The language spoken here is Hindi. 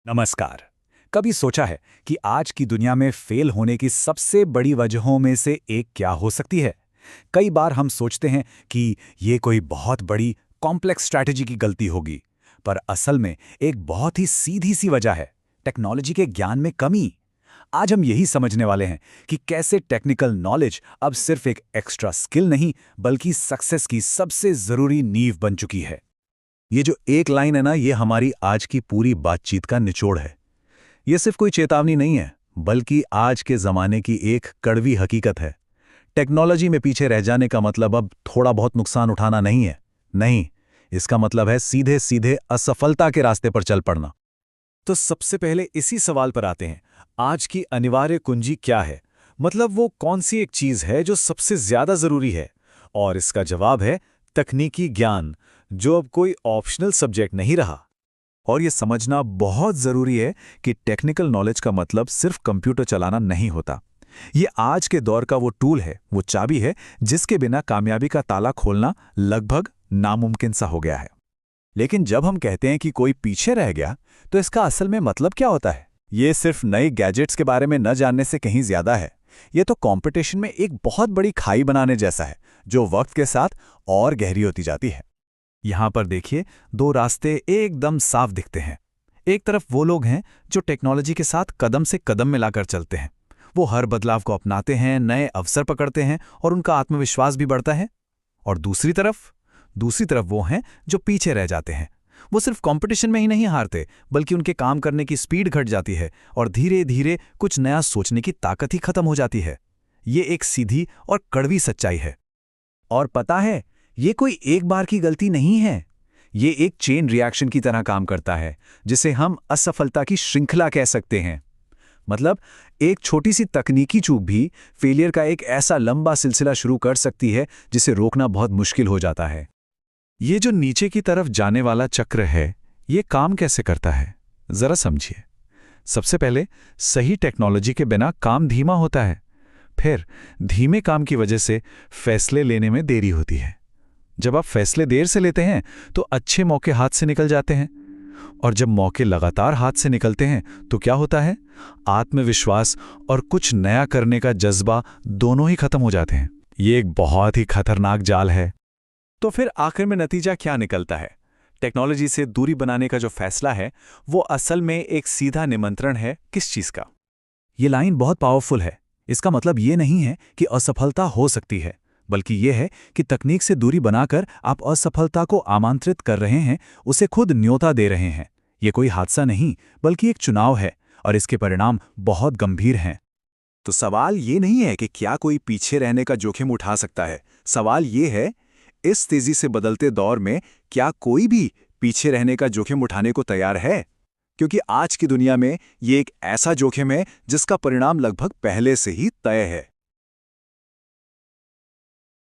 नमस्कार। कभी सोचा है कि आज की दुनिया में फेल होने की सबसे बड़ी वजहों में से एक क्या हो सकती है? कई बार हम सोचते हैं कि ये कोई बहुत बड़ी कॉम्प्लेक्स स्ट्रैटेजी की गलती होगी, पर असल में एक बहुत ही सीधी सी वजह है, टेक्नोलॉजी के ज्ञान में कमी। आज हम यही समझने वाले हैं कि कैसे टेक्निकल नॉलेज अब सिर्फ एक एक्स्ट्रा स्किल नहीं, बल्कि सक्सेस की सबसे जरूरी नींव बन चुकी है। ये जो एक लाइन है ना, ये हमारी आज की पूरी बातचीत का निचोड़ है। ये सिर्फ कोई चेतावनी नहीं है, बल्कि आज के ज़माने की एक कड़वी हकीकत है। टेक्नोलॉजी में पीछे रह जाने का मतलब अब थोड़ा बहुत नुकसान उठाना नहीं है। नहीं, इसका मतलब है सीधे सीधे असफलता के रास्ते पर चल पड़ना। तो सबसे पहले इसी सवाल पर आते हैं, आज की अनिवार्य कुंजी क्या है? मतलब वो कौन सी एक चीज है जो सबसे ज्यादा जरूरी है? और इसका जवाब है तकनीकी ज्ञान, जो अब कोई ऑप्शनल सब्जेक्ट नहीं रहा। और ये समझना बहुत ज़रूरी है कि टेक्निकल नॉलेज का मतलब सिर्फ कंप्यूटर चलाना नहीं होता। ये आज के दौर का वो टूल है, वो चाबी है, जिसके बिना कामयाबी का ताला खोलना लगभग नामुमकिन सा हो गया है। लेकिन जब हम कहते हैं कि कोई पीछे रह गया, तो इसका असल में मतलब क्या होता है? ये सिर्फ नए गैजेट्स के बारे में न जानने से कहीं ज्यादा है। ये तो कंपटीशन में एक बहुत बड़ी खाई बनाने जैसा है, जो वक्त के साथ और गहरी होती जाती है। यहां पर देखिए, दो रास्ते एकदम साफ दिखते हैं। एक तरफ वो लोग हैं जो टेक्नोलॉजी के साथ कदम से कदम मिलाकर चलते हैं। वो हर बदलाव को अपनाते हैं, नए अवसर पकड़ते हैं और उनका आत्मविश्वास भी बढ़ता है। और दूसरी तरफ वो हैं जो पीछे रह जाते हैं। वो सिर्फ कंपटीशन में ही नहीं हारते, बल्कि उनके काम करने की स्पीड घट जाती है और धीरे धीरे कुछ नया सोचने की ताकत ही खत्म हो जाती है। ये एक सीधी और कड़वी सच्चाई है। और पता है, ये कोई एक बार की गलती नहीं है। ये एक चेन रिएक्शन की तरह काम करता है, जिसे हम असफलता की श्रृंखला कह सकते हैं। मतलब एक छोटी सी तकनीकी चूक भी फेलियर का एक ऐसा लंबा सिलसिला शुरू कर सकती है जिसे रोकना बहुत मुश्किल हो जाता है। ये जो नीचे की तरफ जाने वाला चक्र है, ये काम कैसे करता है, जरा समझिए। सबसे पहले सही टेक्नोलॉजी के बिना काम धीमा होता है। फिर धीमे काम की वजह से फैसले लेने में देरी होती है। जब आप फैसले देर से लेते हैं तो अच्छे मौके हाथ से निकल जाते हैं। और जब मौके लगातार हाथ से निकलते हैं तो क्या होता है? आत्मविश्वास और कुछ नया करने का जज्बा दोनों ही खत्म हो जाते हैं। ये एक बहुत ही खतरनाक जाल है। तो फिर आखिर में नतीजा क्या निकलता है? टेक्नोलॉजी से दूरी बनाने का जो फैसला है, वो असल में एक सीधा निमंत्रण है किस चीज का? ये लाइन बहुत पावरफुल है। इसका मतलब ये नहीं है कि असफलता हो सकती है, बल्कि यह है कि तकनीक से दूरी बनाकर आप असफलता को आमंत्रित कर रहे हैं, उसे खुद न्योता दे रहे हैं। ये कोई हादसा नहीं, बल्कि एक चुनाव है, और इसके परिणाम बहुत गंभीर हैं। तो सवाल ये नहीं है कि क्या कोई पीछे रहने का जोखिम उठा सकता है। सवाल ये है, इस तेजी से बदलते दौर में क्या कोई भी पीछे रहने का जोखिम उठाने को तैयार है? क्योंकि आज की दुनिया में ये एक ऐसा जोखिम है जिसका परिणाम लगभग पहले से ही तय है।